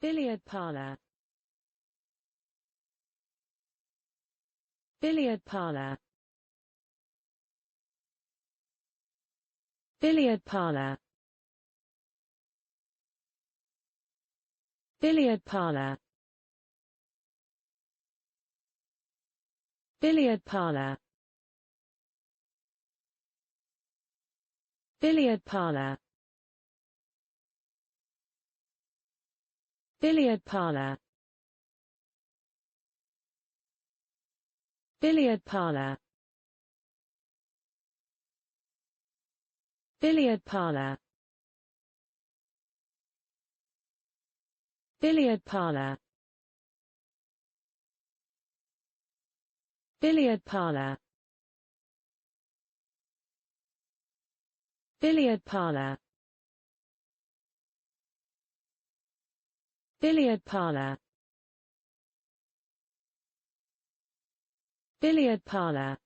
billiard parlor, billiard parlor, billiard parlor, billiard parlor, billiard parlor, billiard parlor, billiard parlor, billiard parlor, billiard parlor, billiard parlor, billiard parlor, billiard parlor, billiard parlor, billiard parlor,